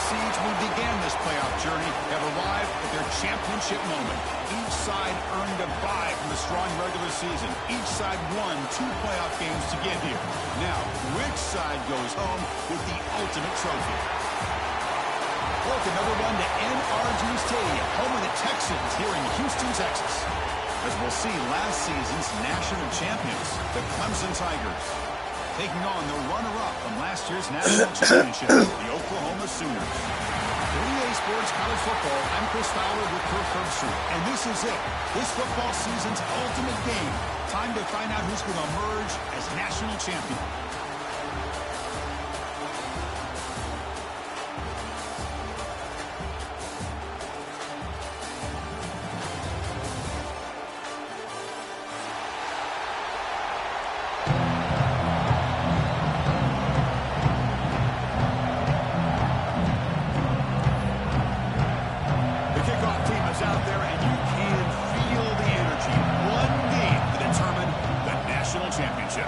seeds who began this playoff journey have arrived at their championship moment. Each side earned a bye from the strong regular season. Each side won 2 playoff games to get here. Now, which side goes home with the ultimate trophy? Welcome, everyone, to Yr9 Stadium, home of the Texans here in Houston, Texas. As we'll see, last season's national champions, the Clemson Tigers, taking on the runner-up from last year's national championship, the Oklahoma Sooners. For EA Sports College Football, I'm Chris Fowler with Kirk Herbstreit, and this is it. This football season's ultimate game. Time to find out who's going to emerge as national champion. Out there, and you can feel the energy. One game to determine the national championship.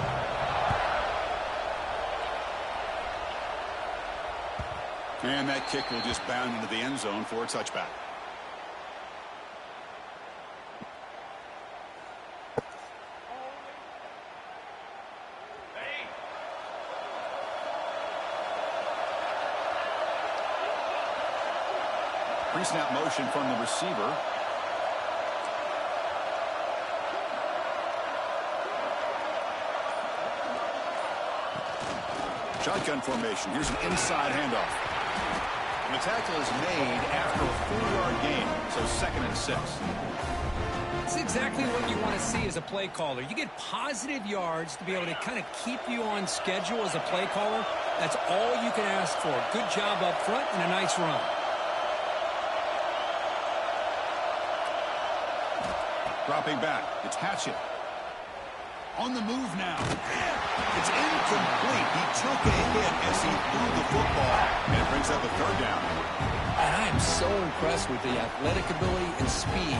And that kick will just bound into the end zone for a touchback. Pre-snap motion from the receiver. Shotgun formation. Here's an inside handoff. And the tackle is made after a 4-yard gain, so 2nd and 6. It's exactly what you want to see as a play caller. You get positive yards to be able to kind of keep you on schedule as a play caller. That's all you can ask for. Good job up front and a nice run. Dropping back. It's Hatchett. On the move now. It's incomplete. He took a hit as he threw the football. And it brings up a 3rd down. And I am so impressed with the athletic ability and speed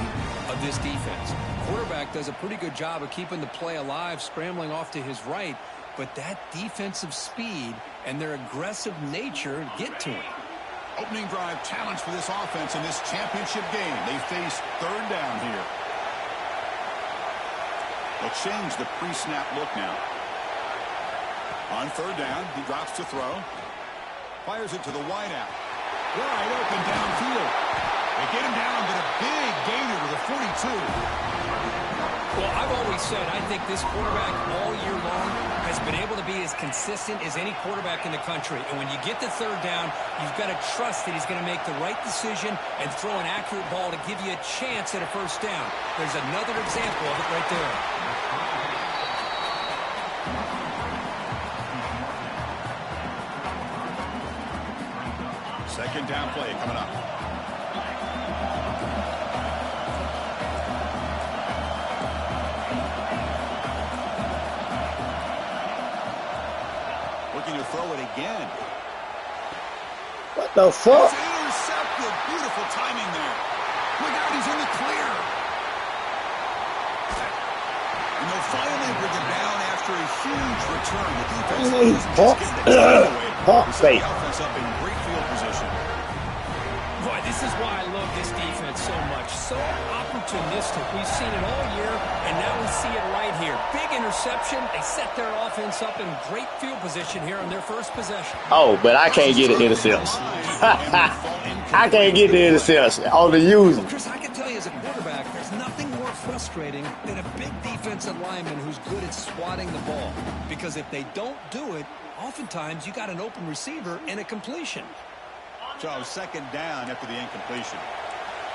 of this defense. Quarterback does a pretty good job of keeping the play alive, scrambling off to his right. But that defensive speed and their aggressive nature get to him. Opening drive challenge for this offense in this championship game. They face 3rd down here. They'll change the pre-snap look now. On 3rd down, he drops to throw. Fires it to the wideout. Wide open downfield. They get him down, but a big gainer with a 42. Well, I've always said I think this quarterback all year long has been able to be as consistent as any quarterback in the country. And when you get to 3rd down, you've got to trust that he's going to make the right decision and throw an accurate ball to give you a chance at a 1st down. There's another example of it right there. Second down play coming up. Looking to throw it again. What the fuck? It's intercepted. Beautiful timing there. Look out, he's in the clear. And they'll finally bring him down after a huge return. The defense doesn't just get the time away. The offense up in great field position. Boy, this is why I love this defense so much. So opportunistic. We've seen it all year, and now we see it right here. Big interception. They set their offense up in great field position here on their 1st possession. Oh, but I can't get an interception. I can't get the interception on the user. Chris, I can tell you as a quarterback, there's nothing more frustrating than a big defensive lineman who's good at swatting the ball. Because if they don't do it, oftentimes you got an open receiver and a completion. So 2nd down after the incompletion.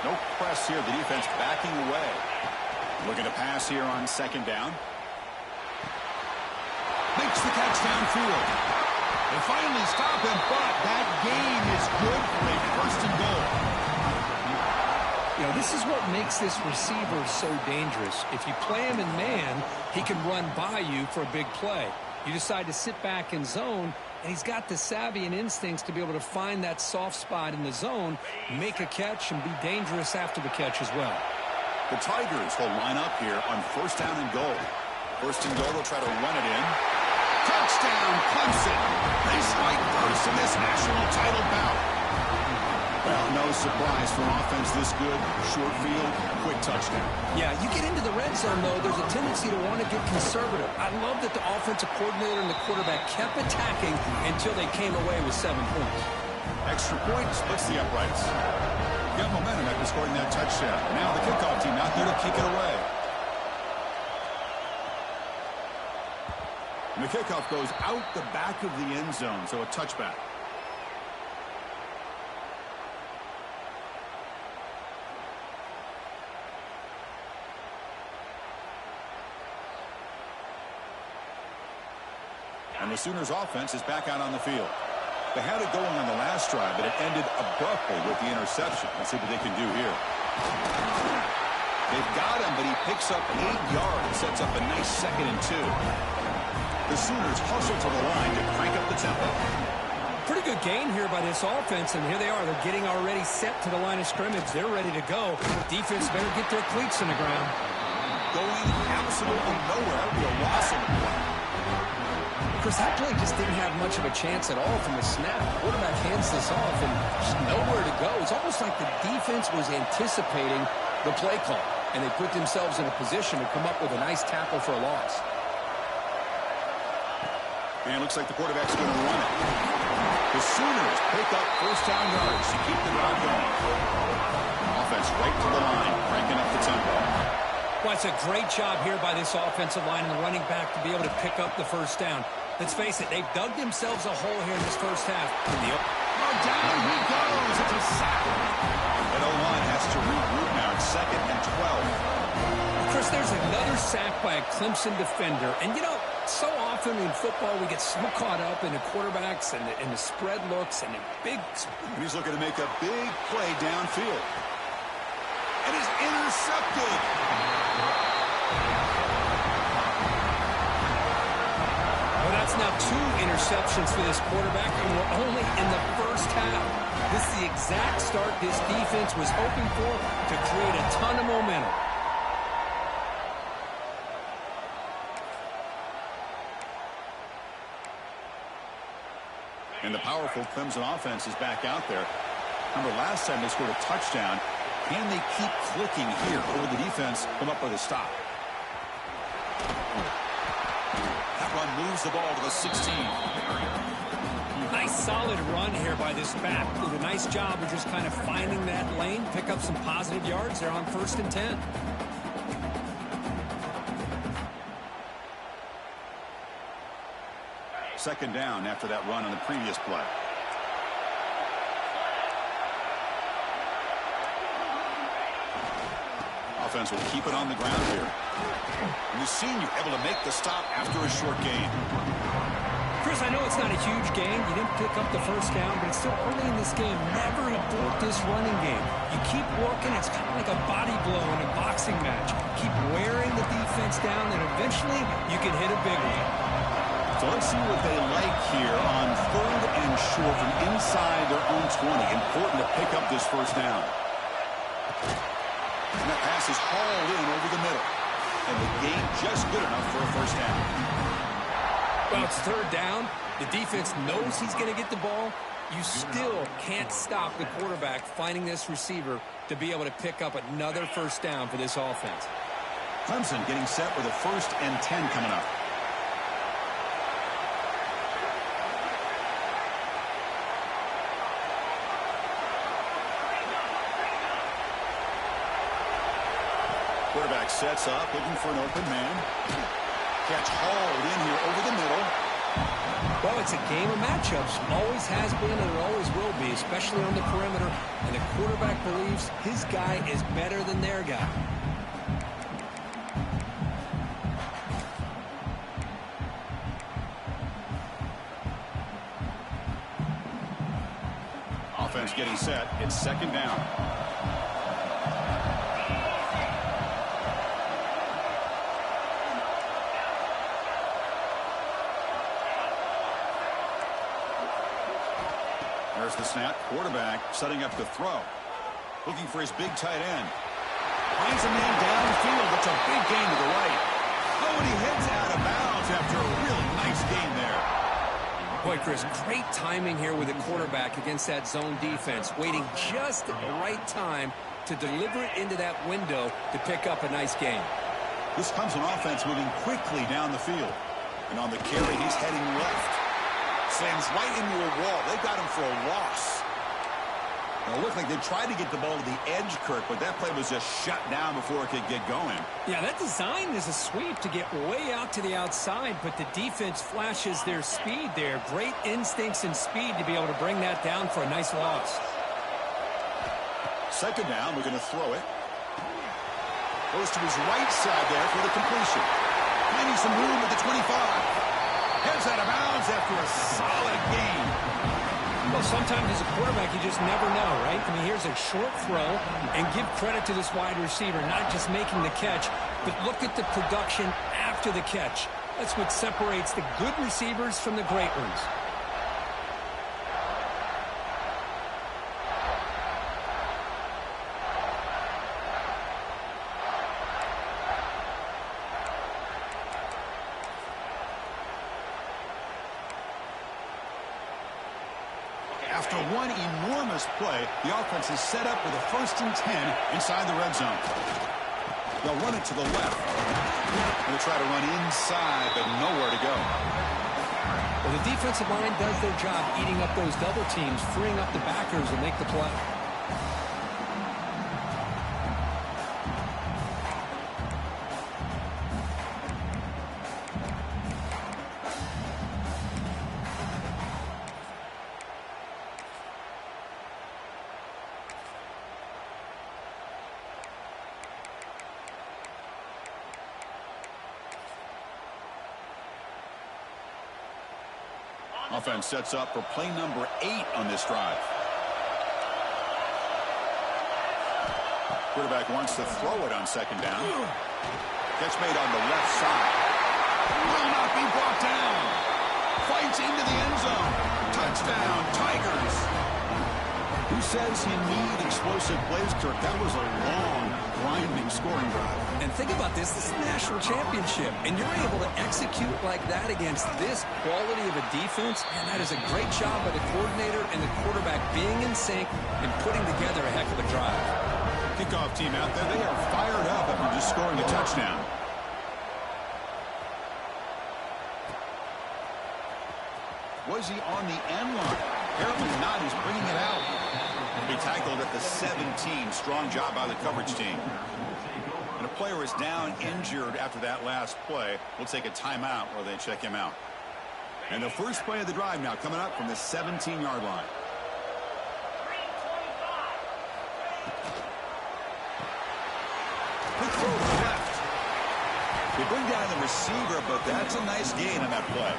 No press here. The defense backing away. Looking to pass here on 2nd down. Makes the catch downfield. They finally stop him, but that gain is good for a 1st and goal. You know, this is what makes this receiver so dangerous. If you play him in man, he can run by you for a big play. You decide to sit back in zone, and he's got the savvy and instincts to be able to find that soft spot in the zone, make a catch, and be dangerous after the catch as well. The Tigers will line up here on 1st down and goal. 1st and goal, they'll try to run it in. Touchdown, Clemson. They strike first in this national title bout. no surprise for an offense this good. Short field, quick touchdown. Yeah, you get into the red zone, though, there's a tendency to want to get conservative. I love that the offensive coordinator and the quarterback kept attacking until they came away with 7 points. Extra point splits the uprights. Got momentum after scoring that touchdown. Now the kickoff team out there to kick it away. And the kickoff goes out the back of the end zone, so a touchback. And the Sooners offense is back out on the field. They had it going on the last drive, but it ended abruptly with the interception. Let's see what they can do here. They've got him, but he picks up 8 yards, sets up a nice 2nd and 2. The Sooners hustle to the line to crank up the tempo. Pretty good gain here by this offense, and here they are. They're getting already set to the line of scrimmage. They're ready to go. Defense better get their cleats in the ground. Going absolutely nowhere with a loss on the play. Chris, that play just didn't have much of a chance at all from the snap. The quarterback hands this off and just nowhere to go. It's almost like the defense was anticipating the play call, and they put themselves in a position to come up with a nice tackle for a loss. And it looks like the quarterback's going to run it. The Sooners pick up first down yards to keep the drive going. Offense right to the line, cranking up the tempo. Well, it's a great job here by this offensive line and the running back to be able to pick up the first down. Let's face it, they've dug themselves a hole here in this first half. Down he goes. It's a sack. And O-line has to regroup now. It's 2nd and 12. Chris, there's another sack by a Clemson defender. And, you know, so often in football we get so caught up in the quarterbacks and the spread looks and the big... And he's looking to make a big play downfield. And is intercepted. Well, that's now 2 interceptions for this quarterback, and we're only in the first half. This is the exact start this defense was hoping for to create a ton of momentum. And the powerful Clemson offense is back out there. Remember, last time they scored a touchdown. Can they keep clicking here, or will the defense come up with a stop? That run moves the ball to the 16. Nice solid run here by this back. Did a nice job of just kind of finding that lane, pick up some positive yards there on 1st and 10. Second down after that run on the previous play. Offense will keep it on the ground here. And we've seen you able to make the stop after a short gain. Chris, I know it's not a huge game. You didn't pick up the first down, but it's still early in this game. Never abort this running game. You keep working. It's kind of like a body blow in a boxing match. Keep wearing the defense down, and eventually you can hit a big one. So let's see what they like here on 3rd and short from inside their own 20. Important to pick up this first down. And that pass is hauled in over the middle. And the gain just good enough for a first down. Well, it's 3rd down. The defense knows he's going to get the ball. You still can't stop the quarterback finding this receiver to be able to pick up another first down for this offense. Clemson getting set with a 1st and 10 coming up. Quarterback sets up, looking for an open man. Catch hauled in here over the middle. Well, it's a game of matchups. Always has been and it always will be, especially on the perimeter. And the quarterback believes his guy is better than their guy. Offense getting set. It's 2nd down. There's the snap. Quarterback setting up to throw. Looking for his big tight end. Finds a man downfield. It's a big gain to the right. Oh, and he heads out of bounds after a really nice gain there. Boy, Chris, great timing here with the quarterback against that zone defense, waiting just at the right time to deliver it into that window to pick up a nice gain. This comes an offense moving quickly down the field. And on the carry, he's heading left. Slams right into a wall. They got him for a loss. It looked like they tried to get the ball to the edge, Kirk, but that play was just shut down before it could get going. Yeah, that design is a sweep to get way out to the outside, but the defense flashes their speed there. Great instincts and speed to be able to bring that down for a nice loss. Second down, we're going to throw it. Goes to his right side there for the completion. Finding some room at the 25. Heads out of bounds after a solid gain. Well, sometimes as a quarterback, you just never know, right? I mean, here's a short throw, and give credit to this wide receiver, not just making the catch, but look at the production after the catch. That's what separates the good receivers from the great ones. After one enormous play, the offense is set up with a 1st and 10 inside the red zone. They'll run it to the left. They'll try to run inside, but nowhere to go. Well, the defensive line does their job eating up those double teams, freeing up the backers and make the play. Offense sets up for play number 8 on this drive. Quarterback wants to throw it on second down. Catch made on the left side. Will not be brought down. Fights into the end zone. Touchdown, Tigers. Who says you need explosive plays, Kirk? That was a long, grinding scoring drive. And think about this. This is a national championship, and you're able to execute like that against this quality of a defense, and that is a great job by the coordinator and the quarterback being in sync and putting together a heck of a drive. Kickoff team out there, they are fired up after just scoring a touchdown. Was he on the end line? Apparently not. He's bringing it out. He tackled at the 17. Strong job by the coverage team. And a player is down injured after that last play. We'll take a timeout while they check him out. And the first play of the drive now coming up from the 17-yard line. Quick throw to the left. They bring down the receiver, but that's a nice gain on that play.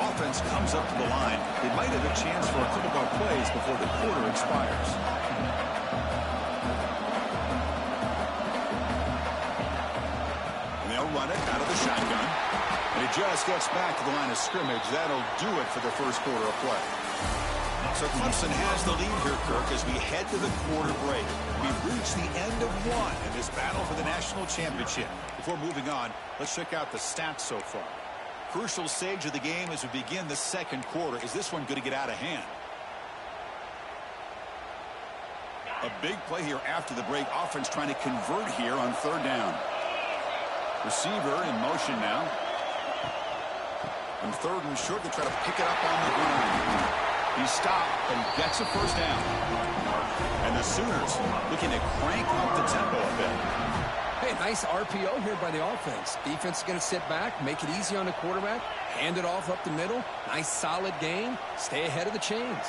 Offense comes up to the line. They might have a chance for a couple more plays before the quarter expires. And they'll run it out of the shotgun. And it just gets back to the line of scrimmage. That'll do it for the first quarter of play. So Clemson has the lead here, Kirk, as we head to the quarter break. We've reached the end of one in this battle for the national championship. Before moving on, let's check out the stats so far. Crucial stage of the game as we begin the second quarter. Is this one going to get out of hand? A big play here after the break. Offense trying to convert here on third down. Receiver in motion now. And third and short, they try to pick it up on the ground. He stopped, but he gets a first down. And the Sooners looking to crank up the tempo a bit. Hey, nice RPO here by the offense. Defense is going to sit back, make it easy on the quarterback, hand it off up the middle. Nice solid gain. Stay ahead of the chains.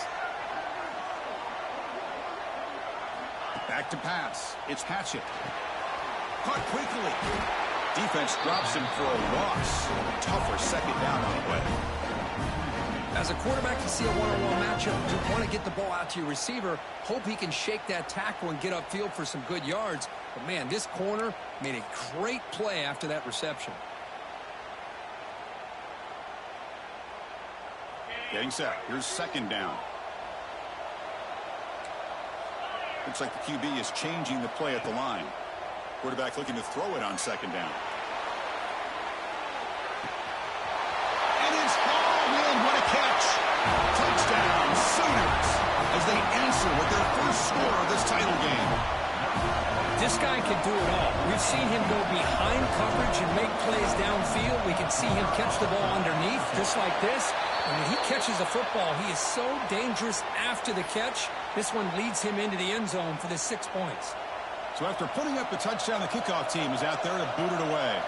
Back to pass. It's Hatchett. Caught quickly. Defense drops him for a loss. Tougher second down on the way. As a quarterback, you see a one-on-one matchup. You want to get the ball out to your receiver. Hope he can shake that tackle and get upfield for some good yards. But, man, this corner made a great play after that reception. Getting set. Here's second down. Looks like the QB is changing the play at the line. Quarterback looking to throw it on second down. And it's hauled in. What a catch. they answer with their first score of this title game. This guy can do it all. We've seen him go behind coverage and make plays downfield. We can see him catch the ball underneath, just like this. And when he catches the football, he is so dangerous after the catch. This one leads him into the end zone for the 6 points. So after putting up the touchdown, the kickoff team is out there to boot it away.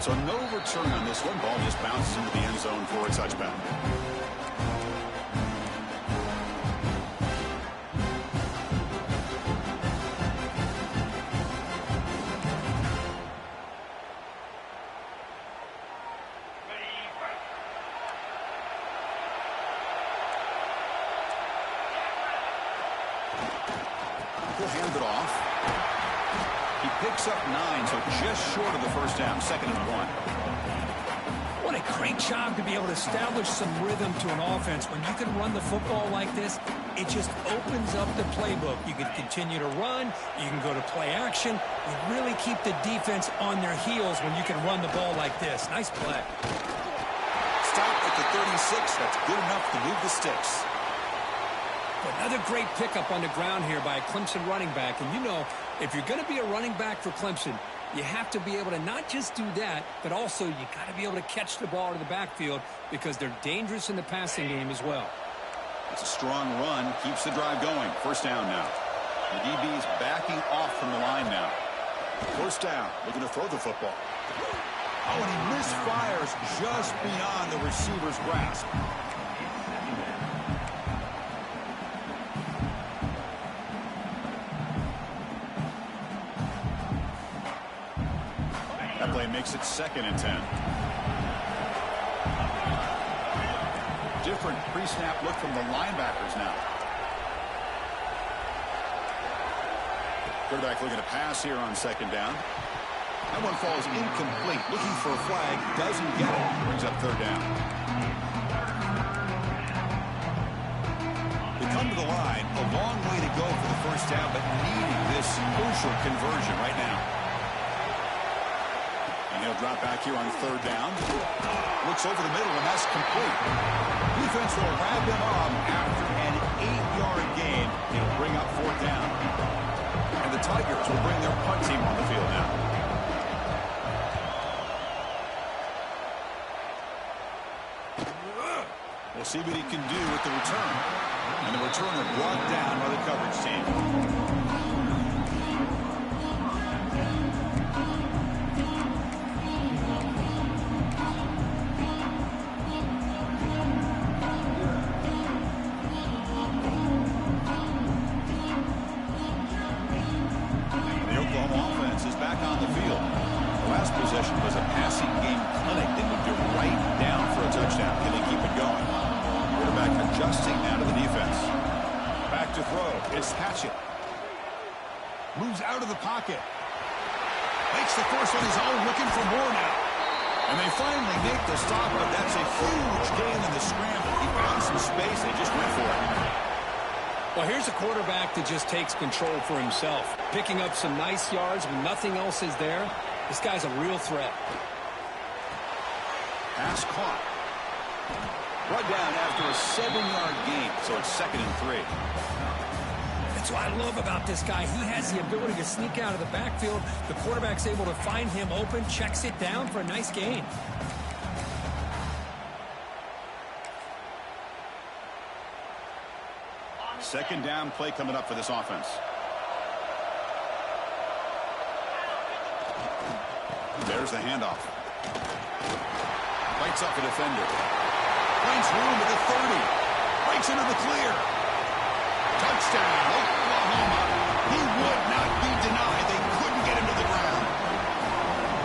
So no return on this one. Ball just bounces into the end zone for a touchback. He'll hand it off. He picks up 9, so just short of the first down, 2nd and 1. What a great job to be able to establish some rhythm to an offense. When you can run the football like this, it just opens up the playbook. You can continue to run. You can go to play action. You really keep the defense on their heels when you can run the ball like this. Nice play. Stop at the 36. That's good enough to move the sticks. Another great pickup on the ground here by a Clemson running back. And you know, if you're going to be a running back for Clemson, you have to be able to not just do that, but also you got to be able to catch the ball to the backfield because they're dangerous in the passing game as well. It's a strong run, keeps the drive going. First down now. The DB's backing off from the line now. First down, looking to throw the football. Oh, and he misfires just beyond the receiver's grasp. That play makes it 2nd and 10. Different pre-snap look from the linebackers now. Quarterback looking to pass here on 2nd down. That one falls incomplete. Looking for a flag. Doesn't get it. Brings up 3rd down. They come to the line. A long way to go for the first down, but needing this crucial conversion right now. He'll drop back here on 3rd down. Looks over the middle, and that's complete. Defense will wrap him up after an 8-yard gain. It'll bring up 4th down. And the Tigers will bring their punt team on the field now. We'll see what he can do with the return. And the returner brought down by the coverage team. Was a passing game clinic that moved it right down for a touchdown. Can they keep it going? Quarterback adjusting now to the defense. Back to throw. It's Hatchett. Moves out of the pocket. Makes the force on his own, looking for more now. And they finally make the stop, but that's a huge gain in the scramble. He found some space. They just went for it. Well, here's a quarterback that just takes control for himself. Picking up some nice yards when nothing else is there. This guy's a real threat. Pass caught. Brought down after a 7-yard gain, so it's 2nd and 3. That's what I love about this guy. He has the ability to sneak out of the backfield. The quarterback's able to find him open, checks it down for a nice gain. Second down play coming up for this offense. There's the handoff. Bites up the defender. Finds room at the 30. Breaks into the clear. Touchdown, Oklahoma. He would not be denied. They couldn't get him to the ground.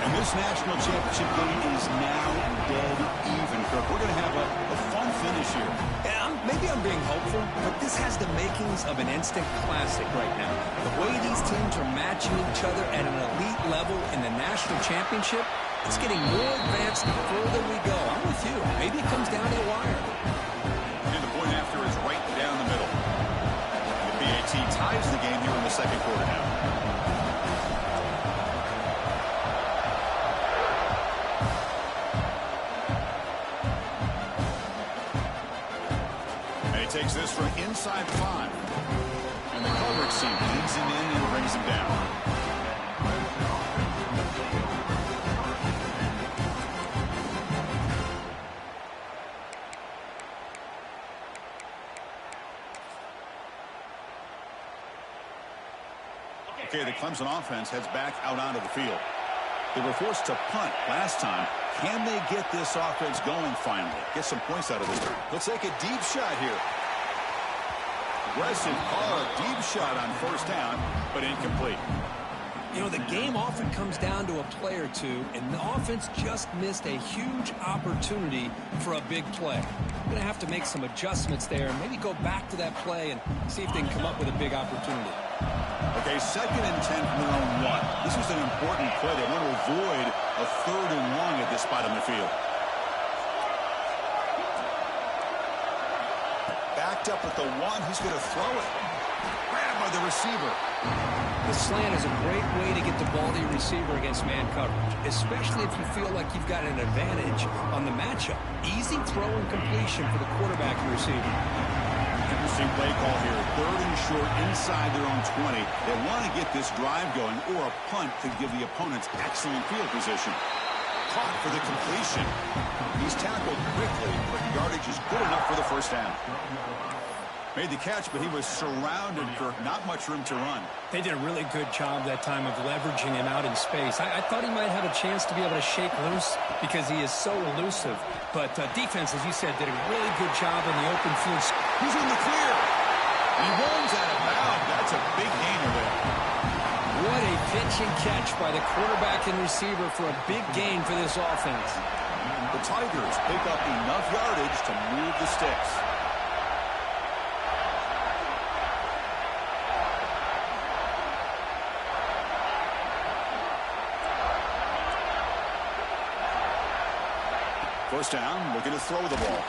And this national championship game is now dead even, Kirk. We're going to have a fun finish here. Yeah, maybe I'm being hopeful, but this has the makings of an instant classic right now. The way these teams are matching each other at an elite level in the national championship, it's getting more advanced the further we go. I'm with you. Maybe it comes down to the wire. And the point after he ties the game here in the second quarter now. And he takes this from inside 5. And the coverage team leads him in and brings him down. Okay, the Clemson offense heads back out onto the field. They were forced to punt last time. Can they get this offense going finally? Get some points out of this. Let's take a deep shot here. Aggressive, hard, deep shot on first down, but incomplete. You know, the game often comes down to a play or two, and the offense just missed a huge opportunity for a big play. Going to have to make some adjustments there and maybe go back to that play and see if they can come up with a big opportunity. Okay, 2nd and 10 from their own 1. This was an important play. They want to avoid a 3rd and long at this spot on the field. Backed up at the 1. He's going to throw it. Grabbed by the receiver. The slant is a great way to get the ball to your receiver against man coverage, especially if you feel like you've got an advantage on the matchup. Easy throw and completion for the quarterback and receiver. Interesting play call here. 3rd and short inside their own 20. They want to get this drive going, or a punt could give the opponents excellent field position. Caught for the completion. He's tackled quickly, but the yardage is good enough for the first down. Made the catch, but he was surrounded, Kirk. Not much room to run. They did a really good job that time of leveraging him out in space. I thought he might have a chance to be able to shake loose because he is so elusive. But defense, as you said, did a really good job in the open field. He's in the clear. He runs out of bounds. That's a big gainer there. What a pitch and catch by the quarterback and receiver for a big gain for this offense. The Tigers pick up enough yardage to move the sticks. First down, looking to throw the ball.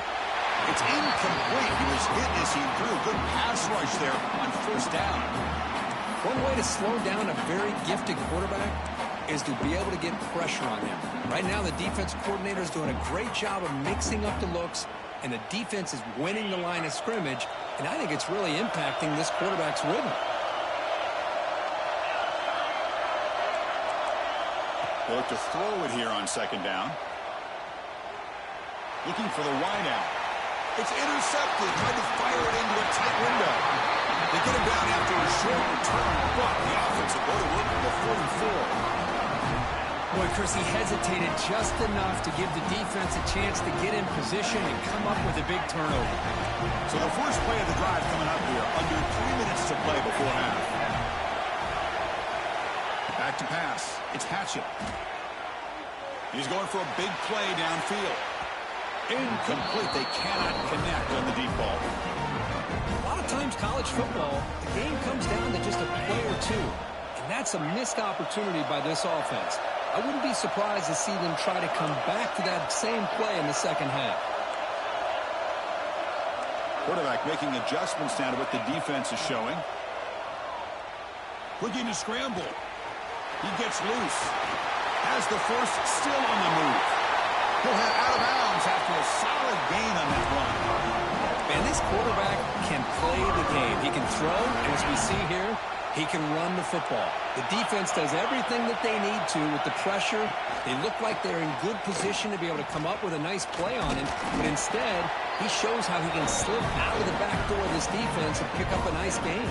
It's incomplete. He was hit as he threw. Good pass rush there on first down. One way to slow down a very gifted quarterback is to be able to get pressure on him. Right now, the defense coordinator is doing a great job of mixing up the looks, and the defense is winning the line of scrimmage, and I think it's really impacting this quarterback's rhythm. They look to throw it here on second down. Looking for the wide out. It's intercepted. Tried to fire it into a tight window. They get him down after a short return, but the offense will go to work at the 44. Boy, Chris, he hesitated just enough to give the defense a chance to get in position and come up with a big turnover. So the first play of the drive coming up here. Under 3 minutes to play before half. Back to pass. It's Hatchett. He's going for a big play downfield. Incomplete. They cannot connect on the deep ball. A lot of times college football, the game comes down to just a play or two. And that's a missed opportunity by this offense. I wouldn't be surprised to see them try to come back to that same play in the second half. Quarterback making adjustments now to what the defense is showing. Looking to scramble. He gets loose. Has the first, still on the move. He'll head out of bounds after a solid gain on that run. Man, this quarterback can play the game. He can throw, and as we see here, he can run the football. The defense does everything that they need to with the pressure. They look like they're in good position to be able to come up with a nice play on him, but instead, he shows how he can slip out of the back door of this defense and pick up a nice gain.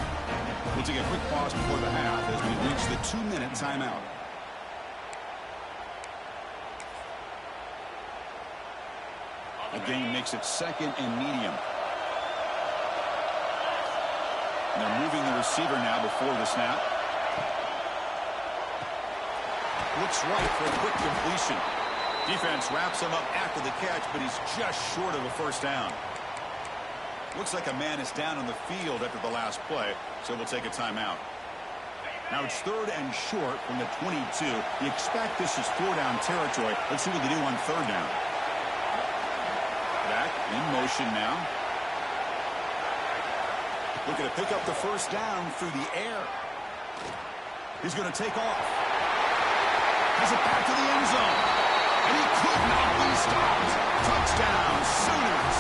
We'll take a quick pause before the half as we reach the 2-minute timeout. The game makes it second and medium. And they're moving the receiver now before the snap. Looks right for a quick completion. Defense wraps him up after the catch, but he's just short of a first down. Looks like a man is down on the field after the last play, so we'll take a timeout. Now it's third and short from the 22. You expect this is four-down territory. Let's see what they do on third down. Back in motion now. Looking to pick up the first down through the air. He's going to take off. Has it back to the end zone. And he could not be stopped. Touchdown, Sooners.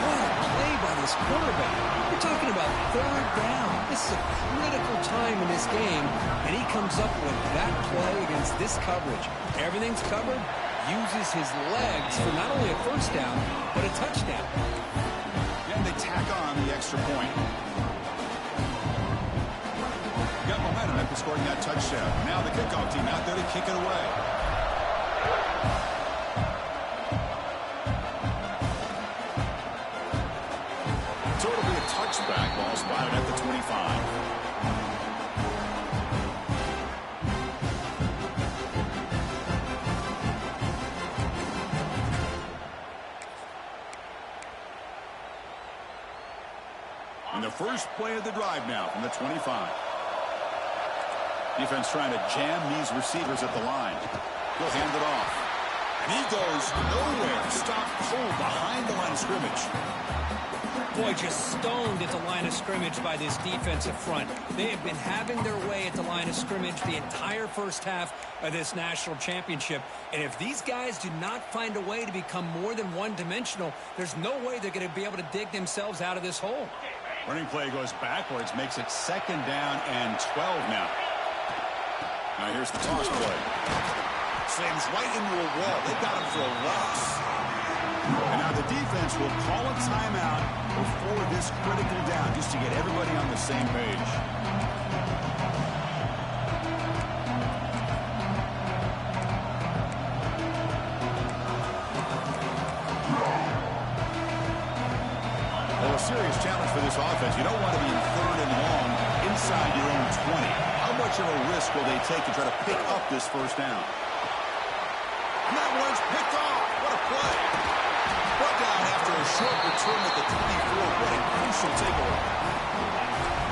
What a play by this quarterback. We're talking about third down. This is a critical time in this game, and he comes up with that play against this coverage. Everything's covered, uses his legs for not only a first down, but a touchdown. And they tack on the extra point. Got momentum after scoring that touchdown. Now the kickoff team out there to kick it away. So it'll be a touchback. Ball spotted at the 25. And the first play of the drive now from the 25. Defense trying to jam these receivers at the line. He'll hand it off. And he goes nowhere. Stopped cold behind the line of scrimmage. Boy, just stoned at the line of scrimmage by this defensive front. They have been having their way at the line of scrimmage the entire first half of this national championship. And if these guys do not find a way to become more than one-dimensional, there's no way they're going to be able to dig themselves out of this hole. Running play goes backwards, makes it 2nd down and 12 now. Now here's the toss play. Slams right into a wall. They got him for a loss. And now the defense will call a timeout before this critical down, just to get everybody on the same page. Well, a serious challenge for this offense. You don't want to be in 3rd and long inside your own 20. How much of a risk will they take to try to pick up this first down? And that one's picked off. What a play. Brought down after a short return at the 24. What a crucial takeaway.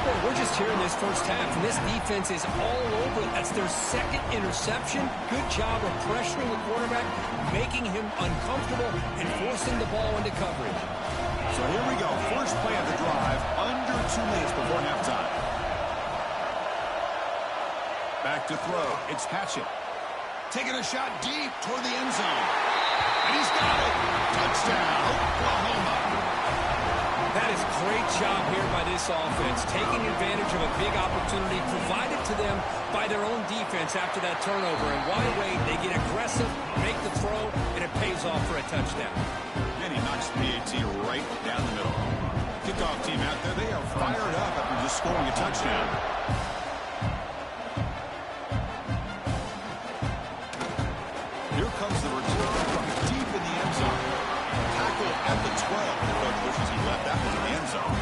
Well, we're just here in this first half, and this defense is all over. That's their 2nd interception. Good job of pressuring the quarterback, making him uncomfortable, and forcing the ball into coverage. So here we go. First play of the drive, under 2 minutes before halftime. Back to throw. It's Hatchett. Taking a shot deep toward the end zone. And he's got it. Touchdown, Oklahoma. That is great job here by this offense, taking advantage of a big opportunity provided to them by their own defense after that turnover. And why wait? They get aggressive, make the throw, and it pays off for a touchdown. And he knocks PAT right down the middle. Kickoff team out there, they are fired up after just scoring a touchdown. Here comes the return from deep in the end zone. Tackle at the 12. The coach wishes he left that one in the end zone.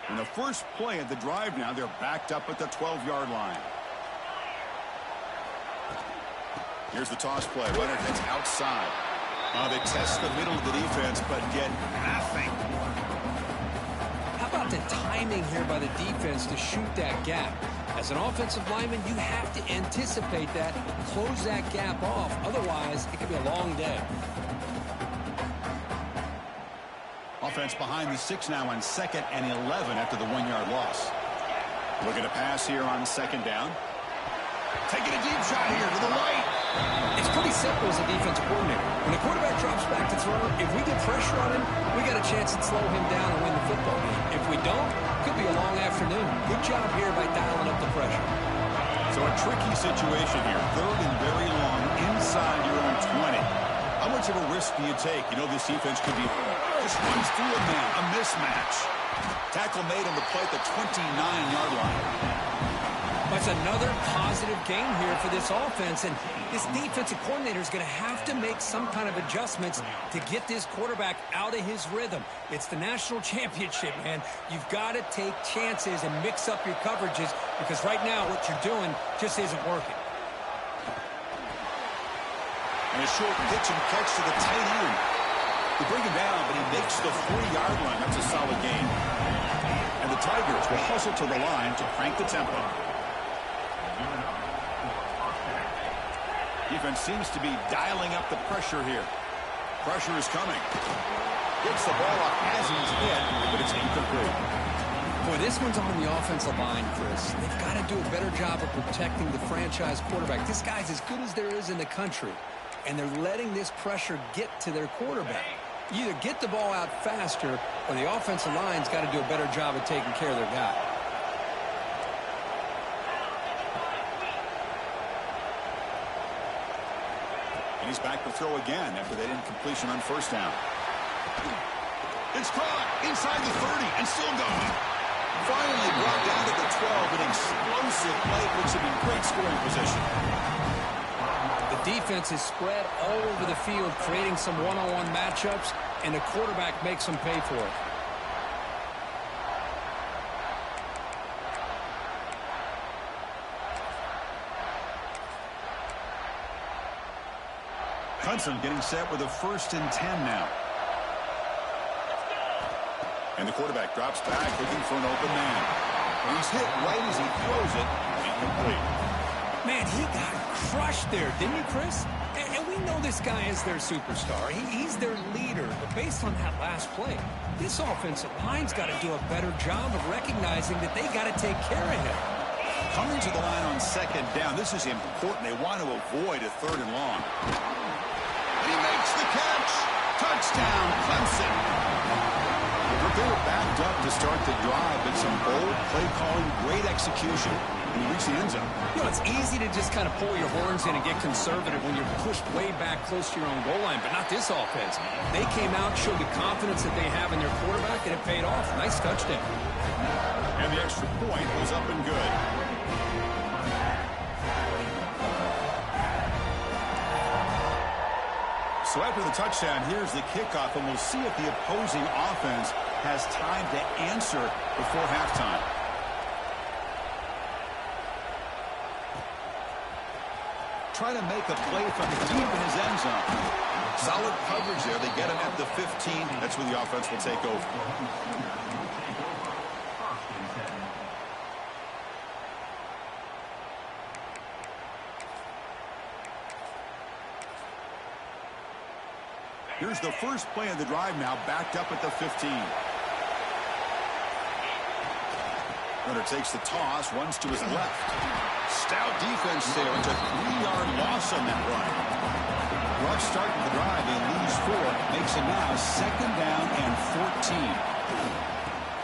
In the first play of the drive now, they're backed up at the 12-yard line. Here's the toss play. Leonard heads outside. They test the middle of the defense, but get nothing. How about the timing here by the defense to shoot that gap? As an offensive lineman, you have to anticipate that, close that gap off. Otherwise, it could be a long day. Offense behind the 6 now on 2nd and 11 after the 1-yard loss. Looking to pass here on 2nd down. Taking a deep shot here to the right. It's pretty simple as a defensive coordinator. When the quarterback drops back to throw, if we get pressure on him, we got a chance to slow him down and win the football game. If we don't, it could be a long afternoon. Good job here by dialing up the pressure. So a tricky situation here. 3rd and very long inside your own 20. How much of a risk do you take? You know this defense could be just runs through a man, a mismatch. Tackle made on the play at the 29-yard line. That's another positive game here for this offense, and this defensive coordinator is going to have to make some kind of adjustments to get this quarterback out of his rhythm. It's the national championship, man. You've got to take chances and mix up your coverages, because right now what you're doing just isn't working. And a short pitch and catch to the tight end. They bring him down, but he makes the 40-yard line. That's a solid gain. And the Tigers will hustle to the line to crank the tempo. Defense seems to be dialing up the pressure here. Pressure is coming. Gets the ball off as he's hit, but it's incomplete. Boy, this one's on the offensive line, Chris. They've got to do a better job of protecting the franchise quarterback. This guy's as good as there is in the country, and they're letting this pressure get to their quarterback. You either get the ball out faster, or the offensive line's got to do a better job of taking care of their guy. And he's back to throw again after that incompletion on first down. It's caught inside the 30 and still going. Finally brought down to the 12. An explosive play puts him in great scoring position. The defense is spread all over the field, creating some one-on-one matchups, and the quarterback makes them pay for it. Clemson getting set with a 1st and 10 now. And the quarterback drops back looking for an open man. And he's hit right as he throws it. Incomplete. Man, he got crushed there, didn't he, Chris? And we know this guy is their superstar. He's their leader. But based on that last play, this offensive line's got to do a better job of recognizing that they got to take care of him. Coming to the line on 2nd down. This is important. They want to avoid a 3rd and long. And he makes the catch. Touchdown, Clemson. They were backed up to start the drive, but some bold play calling, great execution, and he reached the end zone. You know, it's easy to just kind of pull your horns in and get conservative when you're pushed way back close to your own goal line, but not this offense. They came out, showed the confidence that they have in their quarterback, and it paid off. Nice touchdown. And the extra point was up and good. So after the touchdown, here's the kickoff, and we'll see if the opposing offense has time to answer before halftime. Trying to make a play from deep in his end zone. Solid coverage there. They get him at the 15. That's where the offense will take over. Here's the first play of the drive now, backed up at the 15. Runner takes the toss, runs to his left. Stout defense there. It's a 3-yard loss on that run. Rough start to the drive. They lose 4. Makes it now 2nd down and 14.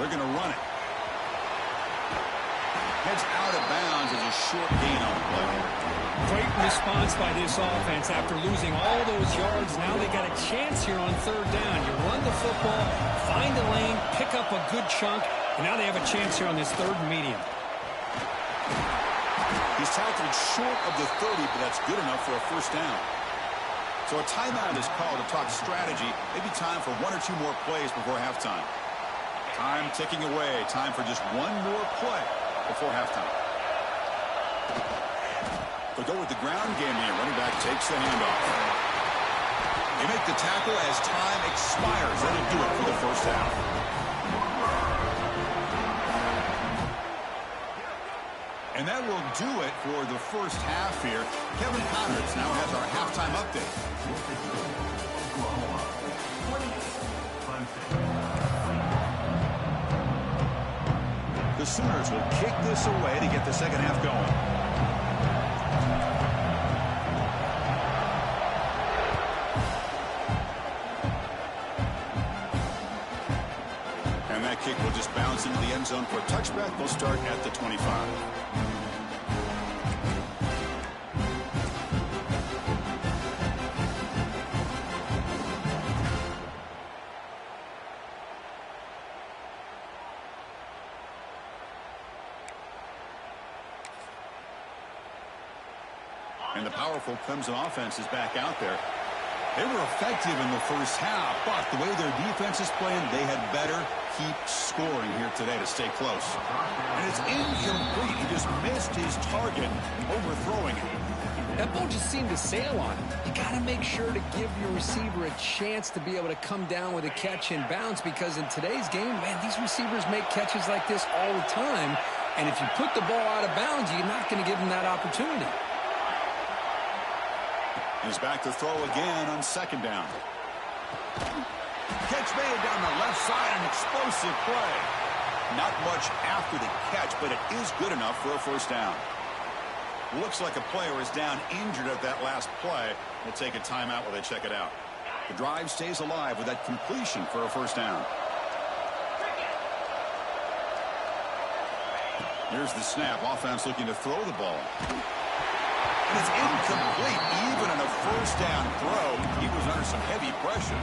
They're going to run it. Heads out of bounds as a short gain on the play. Great response by this offense after losing all those yards. Now they got a chance here on 3rd down. You run the football, find a lane, pick up a good chunk, and now they have a chance here on this 3rd and medium. He's tackled short of the 30, but that's good enough for a 1st down. So a timeout is called to talk strategy. Maybe time for 1 or 2 more plays before halftime. Time ticking away. Time for just 1 more play before halftime. They'll go with the ground game here. Running back takes the handoff. They make the tackle as time expires. That'll do it for the 1st half. And that will do it for the 1st half here. Kevin Connors now has our halftime update. The Sooners will kick this away to get the 2nd half going. Kick will just bounce into the end zone for a touchback. They'll start at the 25. And the powerful Clemson offense is back out there. They were effective in the 1st half, but the way their defense is playing, they had better keep scoring here today to stay close. And it's incomplete. He just missed his target, overthrowing it. That ball just seemed to sail on him. You got to make sure to give your receiver a chance to be able to come down with a catch and bounce, because in today's game, man, these receivers make catches like this all the time. And if you put the ball out of bounds, you're not going to give them that opportunity. He's back to throw again on second down. Catch made down the left side, an explosive play. Not much after the catch, but it is good enough for a first down. Looks like a player is down injured at that last play. We'll take a timeout while they check it out. The drive stays alive with that completion for a first down. Here's the snap. Offense looking to throw the ball. And it's incomplete. Even on a first down throw, he was under some heavy pressure.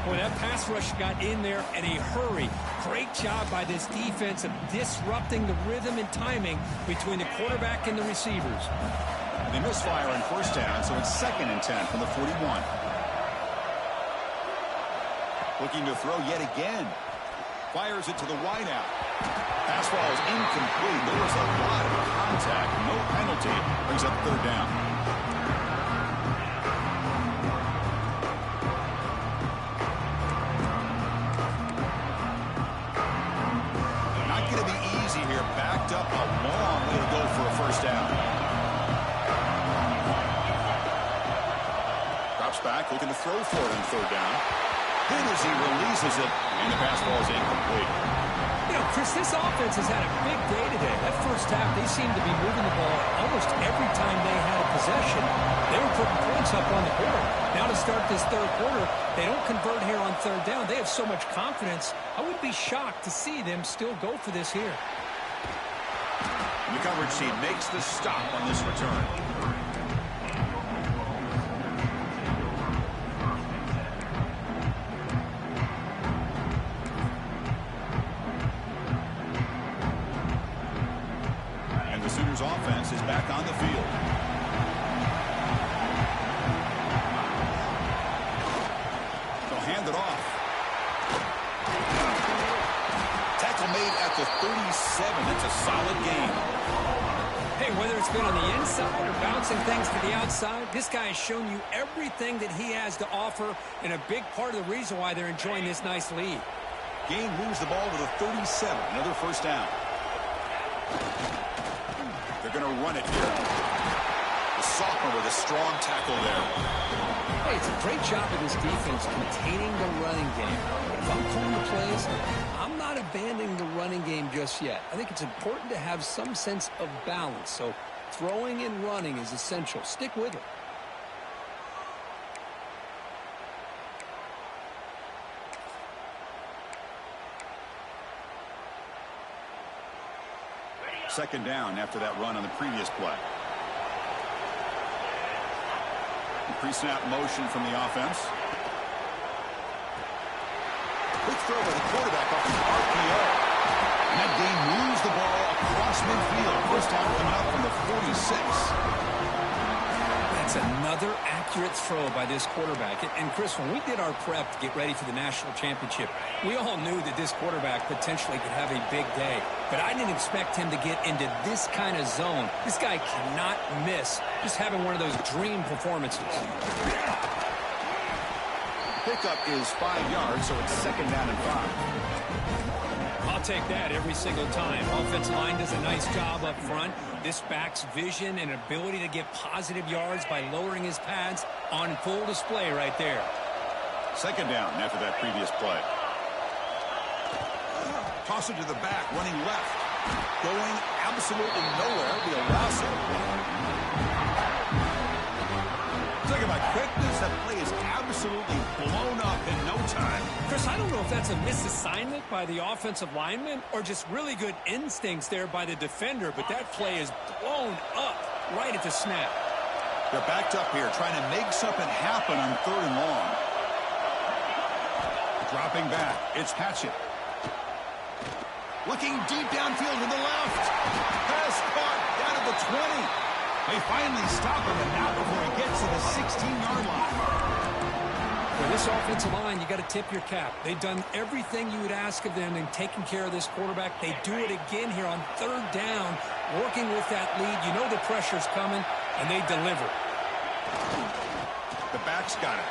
Boy, that pass rush got in there in a hurry. Great job by this defense of disrupting the rhythm and timing between the quarterback and the receivers. They misfire on first down, so it's 2nd and 10 from the 41. Looking to throw yet again. Fires it to the wideout. Pass ball is incomplete. There was a lot of contact. No penalty. Brings up 3rd down. Not going to be easy here. Backed up a long way to go for a first down. Drops back, looking to throw for it on 3rd down. Then as he releases it, and the pass ball is incomplete. You know, Chris, this offense has had a big day today. That first half, they seemed to be moving the ball almost every time they had a possession. They were putting points up on the board. Now to start this 3rd quarter, they don't convert here on 3rd down. They have so much confidence. I would be shocked to see them still go for this here. The coverage team makes the stop on this return. Offense is back on the field. They'll hand it off. Tackle made at the 37. That's a solid game. Hey, whether it's been on the inside or bouncing things to the outside, this guy has shown you everything that he has to offer, and a big part of the reason why they're enjoying this nice lead. Gain moves the ball to the 37. Another first down. They're going to run it here. The sophomore with a strong tackle there. Hey, it's a great job of this defense containing the running game. But if I'm calling the plays, I'm not abandoning the running game just yet. I think it's important to have some sense of balance. So throwing and running is essential. Stick with it. Second down after that run on the previous play. The pre-snap motion from the offense. Quick throw by the quarterback off the RPO. And that game moves the ball across midfield. First down coming up from the 46. That's another accurate throw by this quarterback. And Chris, when we did our prep to get ready for the national championship, we all knew that this quarterback potentially could have a big day. But I didn't expect him to get into this kind of zone. This guy cannot miss. Just having one of those dream performances. Pickup is 5 yards, so it's 2nd down and 5. I'll take that every single time. Offensive line does a nice job up front. This back's vision and ability to get positive yards by lowering his pads on full display right there. 2nd down after that previous play. Toss it to the back, running left. Going absolutely nowhere. The Alaska. Talk about quickness. That play is absolutely blown up in no time. Chris, I don't know if that's a misassignment by the offensive lineman or just really good instincts there by the defender, but that play is blown up right at the snap. They're backed up here, trying to make something happen on 3rd and long. Dropping back. It's Hatchett. Looking deep downfield to the left. Pass caught down at the 20. They finally stop him, and now before he gets to the 16-yard line. For this offensive line, you got to tip your cap. They've done everything you would ask of them in taking care of this quarterback. They do it again here on 3rd down, working with that lead. You know the pressure's coming. and they deliver. The back's got it.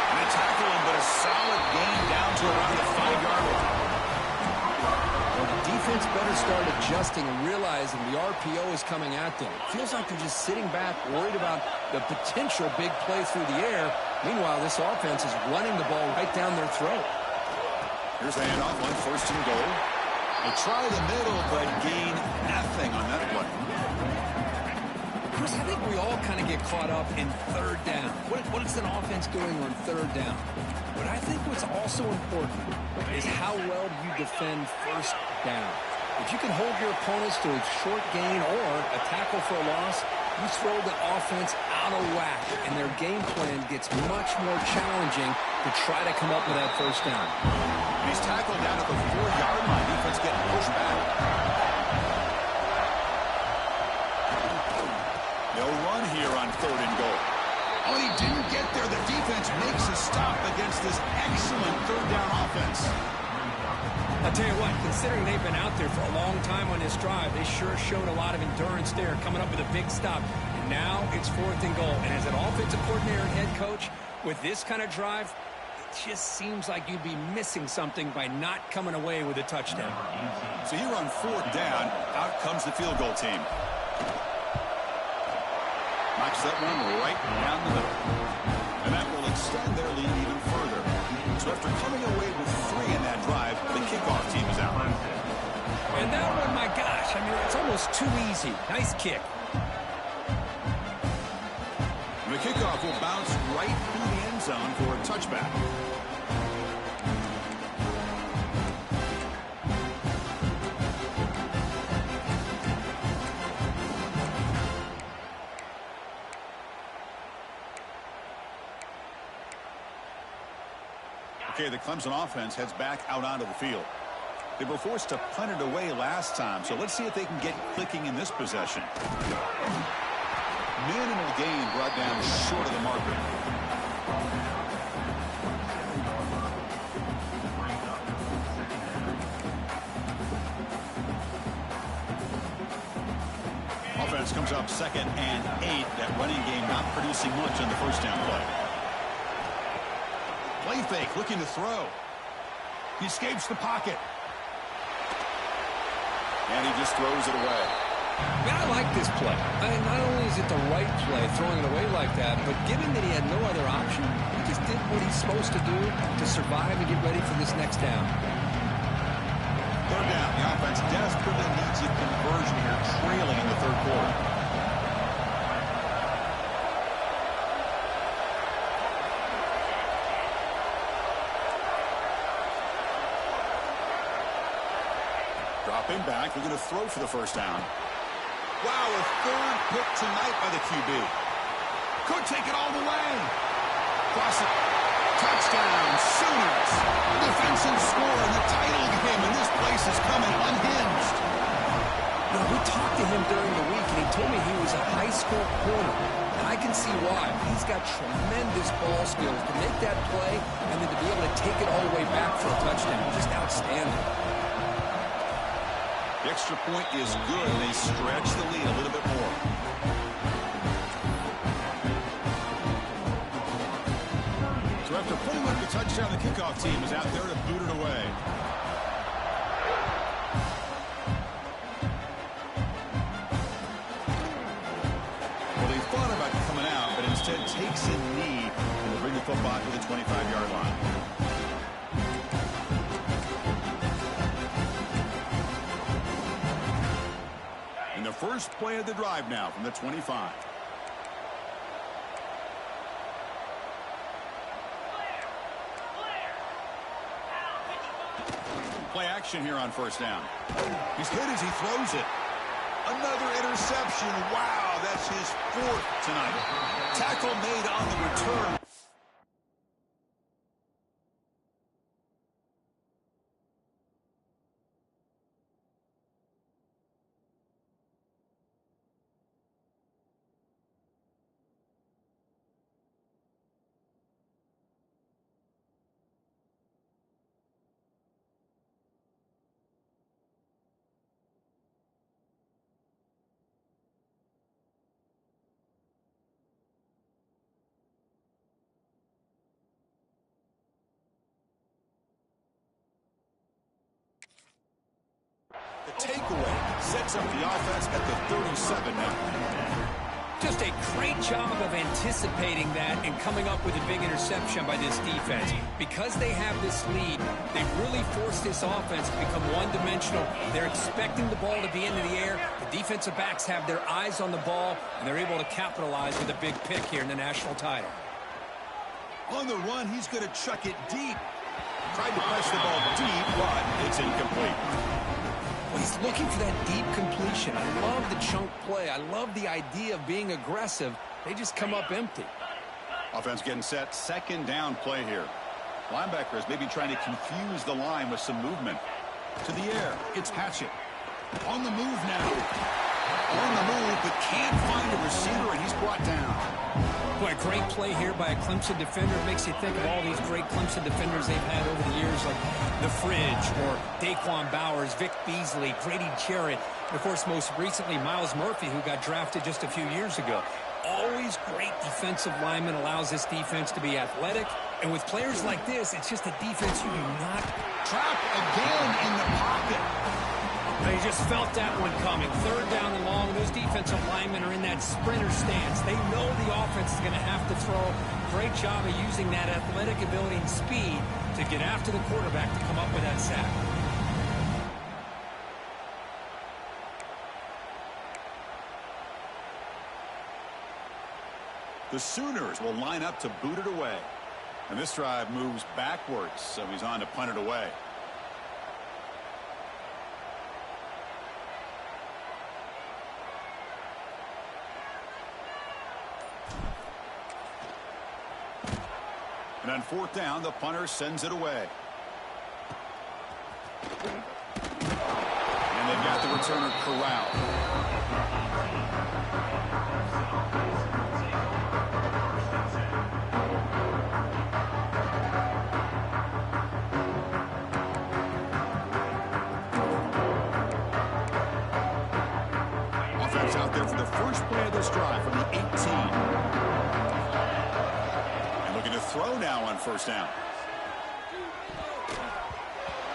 And a tackle, but a solid gain down to around the 5-yard line. Well, the defense better start adjusting and realizing the RPO is coming at them. Feels like they're just sitting back, worried about the potential big play through the air. Meanwhile, this offense is running the ball right down their throat. Here's a handoff on 1st and goal. They try the middle, but gain nothing on that play. Chris, I think we all kind of get caught up in 3rd down. What is an offense doing on 3rd down? But I think what's also important is how well do you defend 1st down. If you can hold your opponents to a short gain or a tackle for a loss, you throw the offense out of whack, and their game plan gets much more challenging to try to come up with that 1st down. And he's tackled down at the 4-yard line. Defense getting pushed back. They'll run here on 3rd and goal. Oh, he didn't get there. The defense makes a stop against this excellent 3rd down offense. I'll tell you what, considering they've been out there for a long time on this drive, they sure showed a lot of endurance there, coming up with a big stop. And now it's 4th and goal. And as an offensive coordinator and head coach, with this kind of drive, it just seems like you'd be missing something by not coming away with a touchdown. So here on 4th down, out comes the field goal team. Knocks that one right down the middle. And that will extend their lead even further. So after coming away with 3 in that drive, the kickoff team is out. And that one, my gosh, I mean, it's almost too easy. Nice kick. And the kickoff will bounce right through the end zone for a touchback. Okay, the Clemson offense heads back out onto the field. They were forced to punt it away last time, so let's see if they can get clicking in this possession. Minimal gain brought down short of the marker. Offense comes up 2nd and 8. That running game not producing much on the 1st down play. Play fake, looking to throw. He escapes the pocket. And he just throws it away. Man, I like this play. I mean, not only is it the right play, throwing it away like that, but given that he had no other option, he just did what he's supposed to do to survive and get ready for this next down. 3rd down. The offense desperately needs a conversion here, trailing in the 3rd quarter. Dropping back, looking to throw for the 1st down. Wow, a 3rd pick tonight by the QB. Could take it all the way. Cross it. Touchdown, Sooners. Defensive score in the title game, and this place is coming unhinged. You know, we talked to him during the week, and he told me he was a high school corner. And I can see why. He's got tremendous ball skills to make that play and then to be able to take it all the way back for a touchdown. Just outstanding. The extra point is good, and they stretch the lead a little bit more. So after putting up the touchdown, the kickoff team is out there to boot it away. Well, they thought about coming out, but instead takes a knee and will bring the football to the 25-yard line. And the first play of the drive now from the 25. Play action here on 1st down. He's hit as he throws it. Another interception. Wow, that's his 4th tonight. Tackle made on the return. takeaway sets up the offense at the 37 now. Just a great job of anticipating that and coming up with a big interception by this defense. Because they have this lead, they've really forced this offense to become one-dimensional. They're expecting the ball to be into the air. The defensive backs have their eyes on the ball, and they're able to capitalize with a big pick here in the national title. On the run, he's going to chuck it deep. Tried to press the ball deep, but it's incomplete. Well, he's looking for that deep completion. I love the chunk play. I love the idea of being aggressive. They just come up empty. Offense getting set. Second down play here. Linebackers maybe trying to confuse the line with some movement. To the air. It's Hatchett. On the move now. On the move, but can't find a receiver, and he's brought down. Boy, a great play here by a Clemson defender. It makes you think of all these great Clemson defenders they've had over the years, like The Fridge or Daquan Bowers, Vic Beasley, Grady Jarrett, and, of course, most recently, Myles Murphy, who got drafted just a few years ago. Always great defensive lineman, allows this defense to be athletic. And with players like this, it's just a defense you do not... Trapped again in the pocket. They just felt that one coming. Third down and long. Those defensive linemen are in that sprinter stance. They know the offense is going to have to throw. Great job of using that athletic ability and speed to get after the quarterback to come up with that sack. The Sooners will line up to boot it away. And this drive moves backwards, so he's on to punt it away. And on fourth down, the punter sends it away. And they've got the returner corralled. Offense out there for the first play of this drive from the 18. Throw now on first down.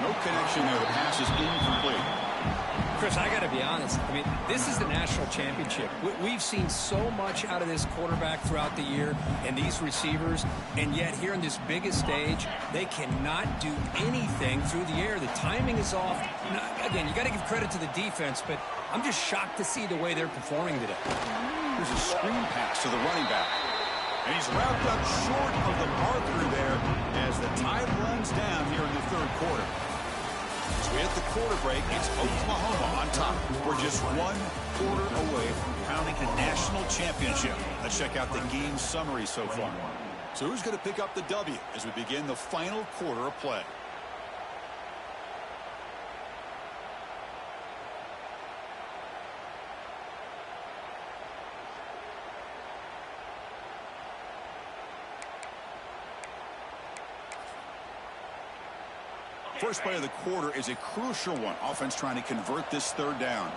No connection there. The pass is incomplete. Chris, I got to be honest. I mean, this is the national championship. We've seen so much out of this quarterback throughout the year and these receivers, and yet here in this biggest stage, they cannot do anything through the air. The timing is off. Now, again, you got to give credit to the defense, but I'm just shocked to see the way they're performing today. There's a screen pass to the running back. And he's wrapped up short of the marker there as the tide runs down here in the third quarter. As we hit the quarter break, it's Oklahoma on top. We're just 1 quarter away from crowning a national championship. Let's check out the game summary so far. So who's going to pick up the W as we begin the final quarter of play? First play of the quarter is a crucial one. Offense trying to convert this third down.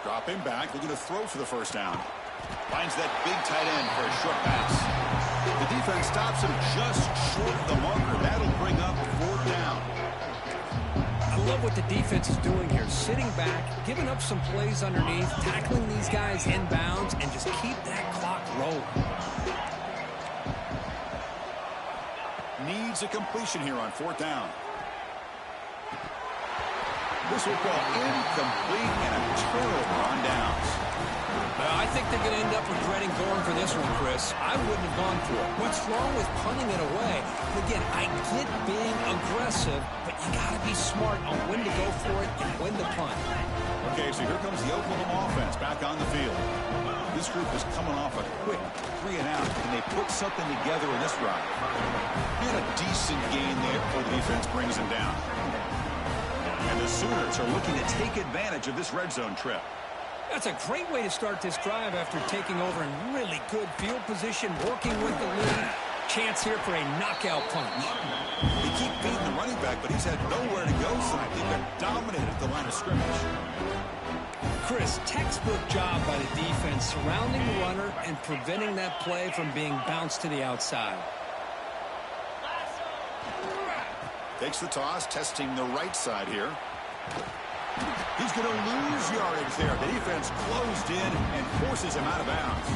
Drop him back, looking to throw for the first down. Finds that big tight end for a short pass. The defense stops him just short of the marker. That'll bring up fourth down. I love what the defense is doing here. Sitting back, giving up some plays underneath, tackling these guys inbounds, and just keep that clock rolling. Needs a completion here on fourth down. This will call incomplete and a turnover on downs. I think they're going to end up regretting going for this one, Chris. I wouldn't have gone for it. What's wrong with punting it away? Again, I get being aggressive, but you got to be smart on when to go for it and when to punt. Okay, so here comes the Oklahoma offense back on the field. This group is coming off a quick 3 and out, and they put something together in this drive. Get a decent gain there before the defense brings them down. And the Sooners are looking to take advantage of this red zone trip. That's a great way to start this drive after taking over in really good field position, working with the lead. Chance here for a knockout punch. They keep beating the running back, but he's had nowhere to go tonight. They've been dominated at the line of scrimmage. Chris, textbook job by the defense surrounding the runner and preventing that play from being bounced to the outside. Takes the toss, testing the right side here. He's going to lose yardage there. The defense closed in and forces him out of bounds.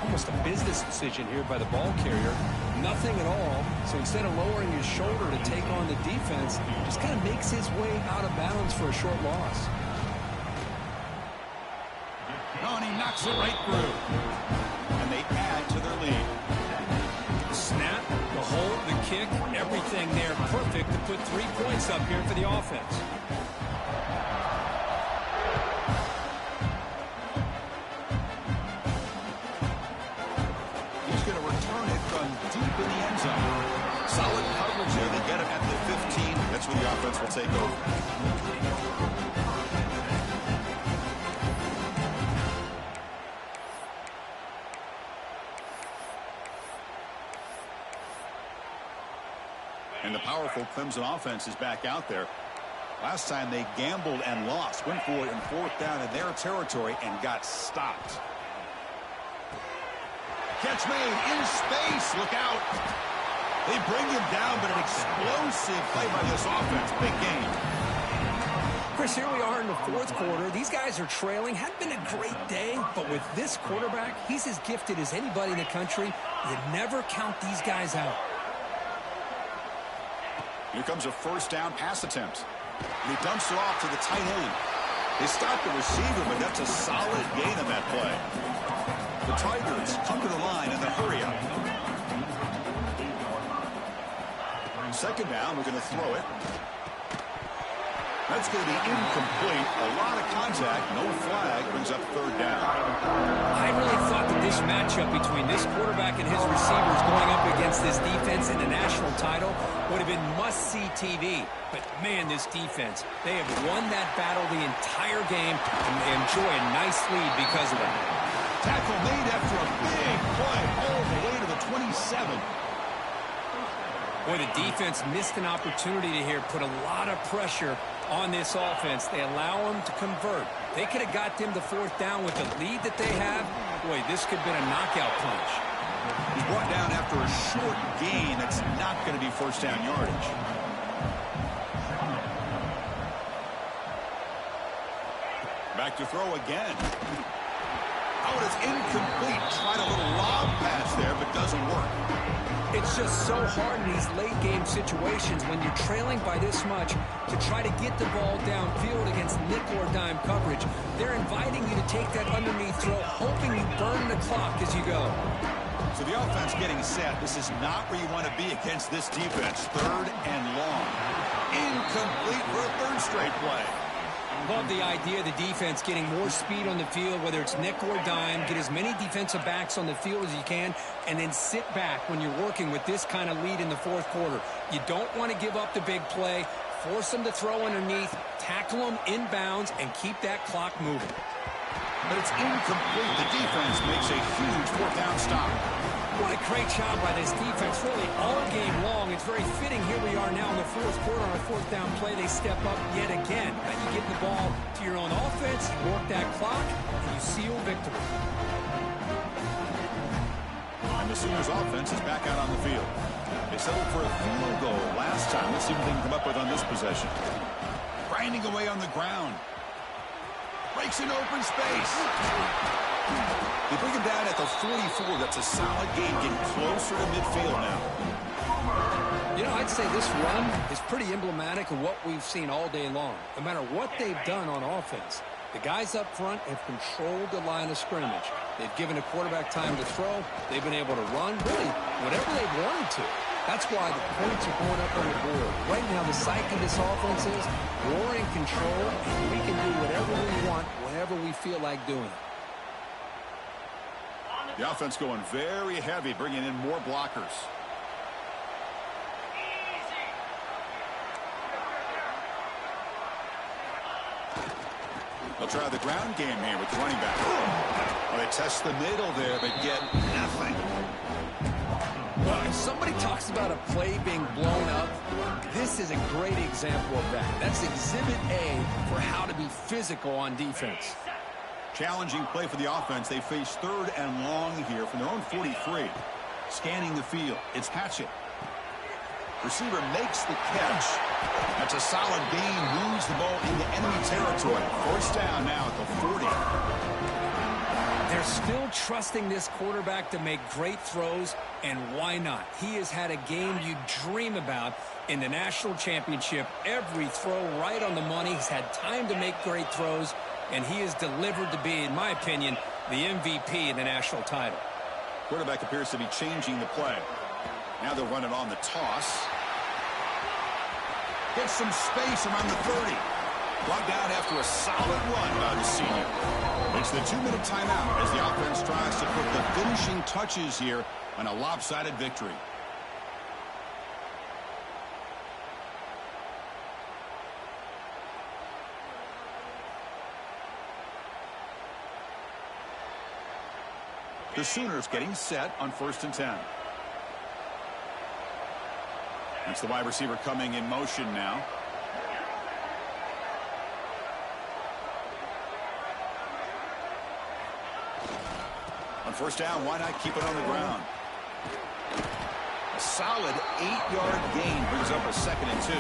Almost a business decision here by the ball carrier. Nothing at all. So instead of lowering his shoulder to take on the defense, just kind of makes his way out of bounds for a short loss. Oh, and he knocks it right through. And they add to their lead. The snap, the hold, the kick, everything there perfect to put 3 points up here for the offense. He's going to return it from deep in the end zone. Solid coverage there. They get him at the 15. That's where the offense will take over. And the powerful Clemson offense is back out there. Last time they gambled and lost. Went for it in 4th down in their territory and got stopped. Catch made in space. Look out. They bring him down, but an explosive play by this offense. Big game. Chris, here we are in the 4th quarter. These guys are trailing. Hadn't been a great day, but with this quarterback, he's as gifted as anybody in the country. You never count these guys out. Here comes a 1st down pass attempt. And he dumps it off to the tight end. They stop the receiver, but that's a solid gain on that play. The Tigers come to the line in the hurry-up. 2nd down, we're going to throw it. That's going to be incomplete. A lot of contact, no flag, brings up 3rd down. I really thought that this matchup between this quarterback and his receivers going up against this defense in the national title would have been must-see TV. But, man, this defense, they have won that battle the entire game and enjoy a nice lead because of it. Tackle made after a big play all the way to the 27. Boy, the defense missed an opportunity to here put a lot of pressure on this offense. They allow them to convert. They could have got them the 4th down with the lead that they have. Boy, this could have been a knockout punch. He's brought down after a short gain. That's not going to be 1st down yardage. Back to throw again. Oh, it's incomplete. Tried a little lob pass there, but doesn't work. It's just so hard in these late-game situations when you're trailing by this much to try to get the ball downfield against nickel or dime coverage. They're inviting you to take that underneath throw, hoping you burn the clock as you go. So the offense getting set. This is not where you want to be against this defense. 3rd and long. Incomplete for a 3rd straight play. Love the idea of the defense getting more speed on the field, whether it's nickel or dime, get as many defensive backs on the field as you can, and then sit back when you're working with this kind of lead in the 4th quarter. You don't want to give up the big play, force them to throw underneath, tackle them inbounds, and keep that clock moving. But it's incomplete. The defense makes a huge 4th down stop. What a great job by this defense, really all game long. It's very fitting. Here we are now in the 4th quarter on a 4th down play. They step up yet again. Now you get the ball to your own offense, you work that clock, and you seal victory. And the Sooners offense is back out on the field. They settled for a field goal last time. Let's see what they can come up with on this possession. Grinding away on the ground. Breaks in open space. They bring him down at the 44. That's a solid gain, getting closer to midfield now. You know, I'd say this run is pretty emblematic of what we've seen all day long. No matter what they've done on offense, the guys up front have controlled the line of scrimmage. They've given the quarterback time to throw. They've been able to run, really, whatever they've wanted to. That's why the points are going up on the board. Right now, the psyche of this offense is we're in control, and we can do whatever we want, whenever we feel like doing it. The offense going very heavy, bringing in more blockers. They'll try the ground game here with the running back. Well, they test the middle there, but get nothing. Well, if somebody talks about a play being blown up, this is a great example of that. That's exhibit A for how to be physical on defense. Challenging play for the offense. They face 3rd and long here from their own 43. Scanning the field. It's Hatchett. Receiver makes the catch. That's a solid gain. Moves the ball into enemy territory. First down now at the 40. They're still trusting this quarterback to make great throws, and why not? He has had a game you dream about in the national championship. Every throw right on the money. He's had time to make great throws, and he is delivered to be, in my opinion, the MVP in the national title. Quarterback appears to be changing the play. Now they'll run it on the toss. Gets some space around the 30. Brought down after a solid run by the senior. It's the 2-minute timeout as the offense tries to put the finishing touches here on a lopsided victory. The Sooners getting set on 1st and 10. That's the wide receiver coming in motion now. On 1st down, why not keep it on the ground? A solid 8-yard gain brings up a 2nd and 2.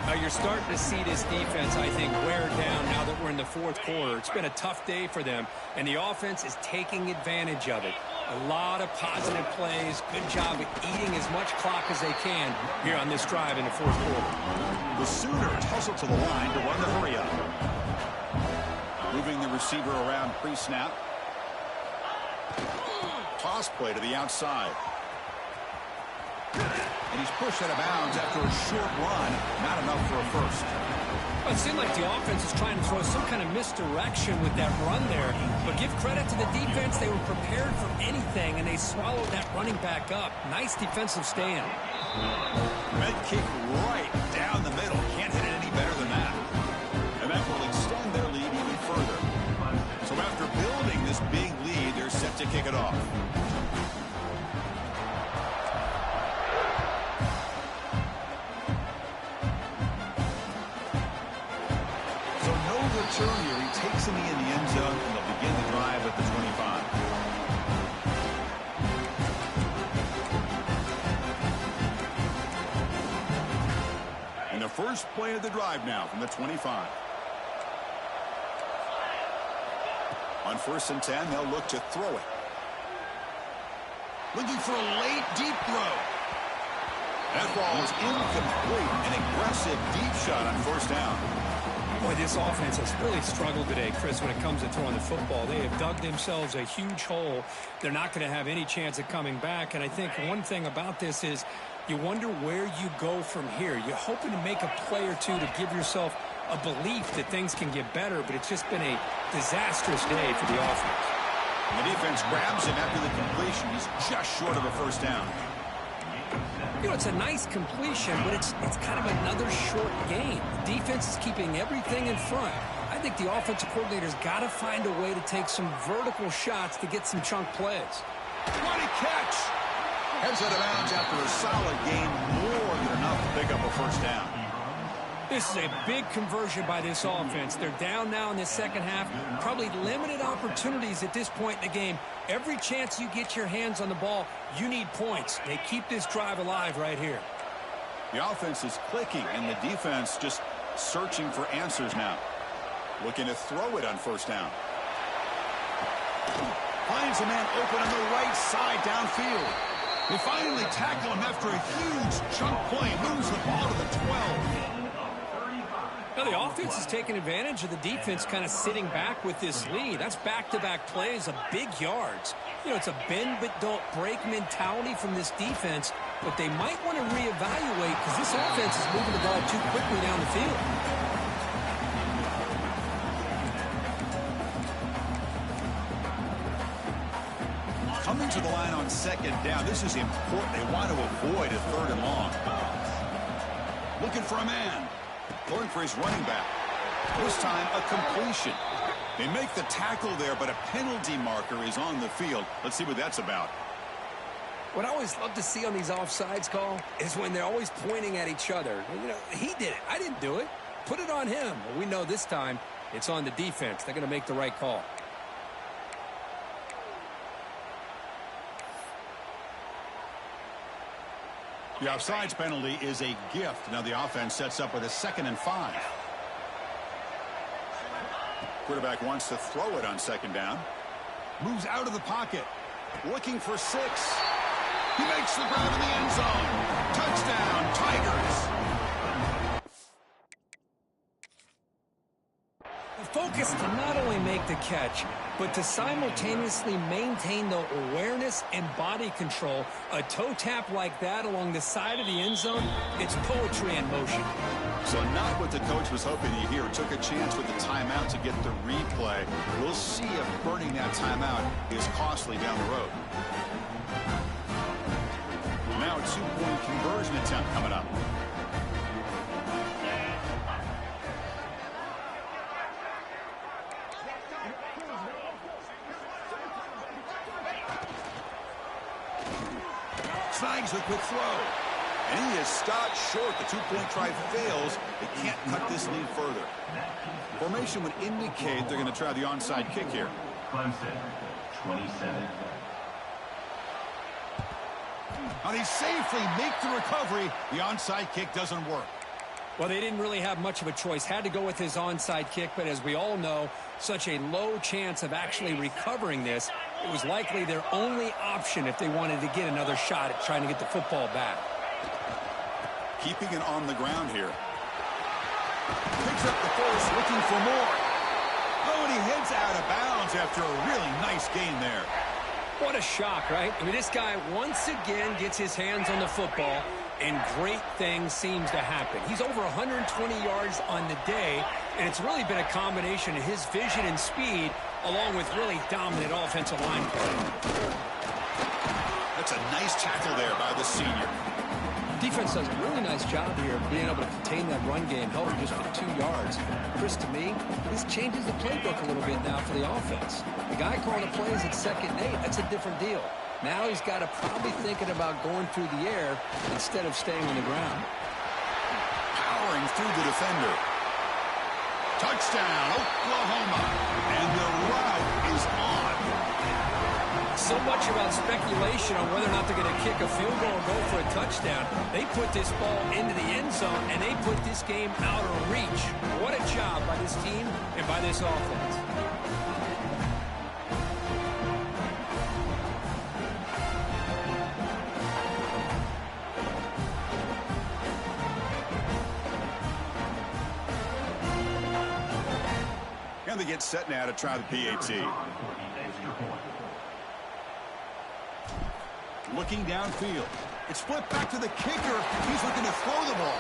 Now you're starting to see this defense, I think, wear down now that we're in the 4th quarter. It's been a tough day for them, and the offense is taking advantage of it. A lot of positive plays. Good job at eating as much clock as they can here on this drive in the 4th quarter. The Sooners hustle to the line to run the hurry-up. Moving the receiver around pre-snap. Toss play to the outside. And he's pushed out of bounds after a short run. Not enough for a first. Well, it seemed like the offense is trying to throw some kind of misdirection with that run there. But give credit to the defense. They were prepared for anything, and they swallowed that running back up. Nice defensive stand. Med kick right down the middle. Can't hit it any better than that. And that will extend their lead even further. So after building this big lead, they're set to kick it off. Return here. He takes him in the end zone, and they'll begin the drive at the 25. And the first play of the drive now from the 25. On 1st and 10, they'll look to throw it. Looking for a late, deep throw. That ball is incomplete. An aggressive deep shot on 1st down. Boy, this offense has really struggled today, Chris, when it comes to throwing the football. They have dug themselves a huge hole. They're not going to have any chance of coming back. And I think one thing about this is you wonder where you go from here. You're hoping to make a play or two to give yourself a belief that things can get better, but it's just been a disastrous day for the offense. And the defense grabs him after the completion. He's just short of a 1st down. You know, it's a nice completion, but it's kind of another short game. The defense is keeping everything in front. I think the offensive coordinator's got to find a way to take some vertical shots to get some chunk plays. What a catch! Heads out of bounds after a solid game, more than enough to pick up a 1st down. This is a big conversion by this offense. They're down now in the 2nd half. Probably limited opportunities at this point in the game. Every chance you get your hands on the ball, you need points. They keep this drive alive right here. The offense is clicking, and the defense just searching for answers now. Looking to throw it on 1st down. Finds a man open on the right side downfield. They finally tackle him after a huge chunk play. Moves the ball to the 12. Now, the offense is taking advantage of the defense kind of sitting back with this lead. That's back-to-back plays of big yards. You know, it's a bend-but-don't-break mentality from this defense, but they might want to reevaluate because this offense is moving the ball too quickly down the field. Coming to the line on 2nd down. This is important. They want to avoid a 3rd and long. Looking for a man. Going for his running back. This time, a completion. They make the tackle there, but a penalty marker is on the field. Let's see what that's about. What I always love to see on these offsides call is when they're always pointing at each other. You know, he did it. I didn't do it. Put it on him. Well, we know this time it's on the defense. They're going to make the right call. The offsides penalty is a gift. Now the offense sets up with a 2nd and 5. Quarterback wants to throw it on 2nd down. Moves out of the pocket. Looking for 6. He makes the grab in the end zone. Touchdown, Tigers. The focus to not only make the catch, but to simultaneously maintain the awareness and body control. A toe tap like that along the side of the end zone, it's poetry in motion. So not what the coach was hoping to hear. Took a chance with the timeout to get the replay. We'll see if burning that timeout is costly down the road. Now a 2-point conversion attempt coming up. Snags a quick throw. And he is stopped short. The 2-point try fails. They can't cut this lead further. Formation would indicate they're going to try the onside kick here. Clemson, 27. Now they safely make the recovery. The onside kick doesn't work. Well, they didn't really have much of a choice. Had to go with his onside kick, but as we all know, such a low chance of actually recovering this. It was likely their only option if they wanted to get another shot at trying to get the football back. Keeping it on the ground here. Picks up the force, looking for more. Oh, and he heads out of bounds after a really nice gain there. What a shock, right? I mean, this guy once again gets his hands on the football, and great things seems to happen. He's over 120 yards on the day, and it's really been a combination of his vision and speed along with really dominant offensive line play. That's a nice tackle there by the senior. Defense does a really nice job here of being able to contain that run game, held him just for 2 yards. Chris, to me, this changes the playbook a little bit now for the offense. The guy calling the plays at 2nd and 8, that's a different deal. Now he's got to probably thinking about going through the air instead of staying on the ground. Powering through the defender. Touchdown, Oklahoma. And the route is on. So much about speculation on whether or not they're going to kick a field goal or go for a touchdown. They put this ball into the end zone, and they put this game out of reach. What a job by this team and by this offense. And they get set now to try the PAT. Looking downfield. It's flipped back to the kicker. He's looking to throw the ball.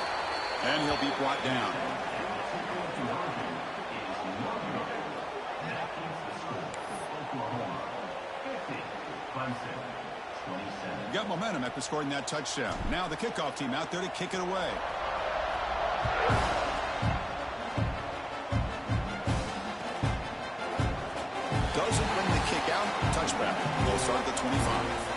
And he'll be brought down. Got momentum after scoring that touchdown. Now the kickoff team out there to kick it away. Doesn't bring the kick out. Touchback. They'll start at the 25.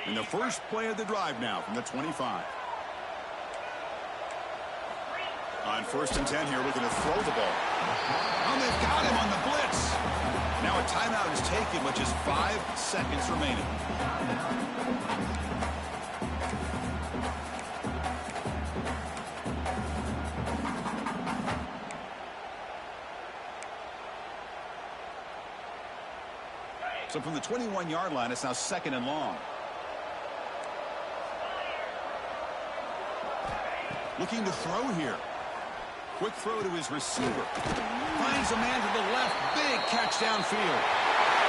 And the first play of the drive now from the 25. On 1st and 10 here, looking to throw the ball. Oh, they've got him on the blitz. Now a timeout is taken with just 5 seconds remaining. So from the 21-yard line, it's now 2nd and long. Looking to throw here. Quick throw to his receiver. Finds a man to the left. Big catch downfield.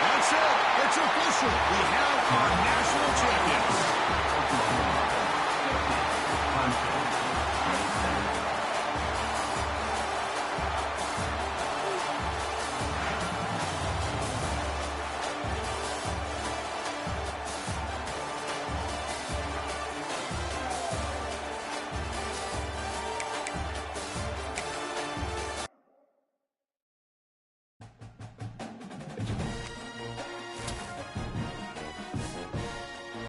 That's it. It's official. We have our national champions.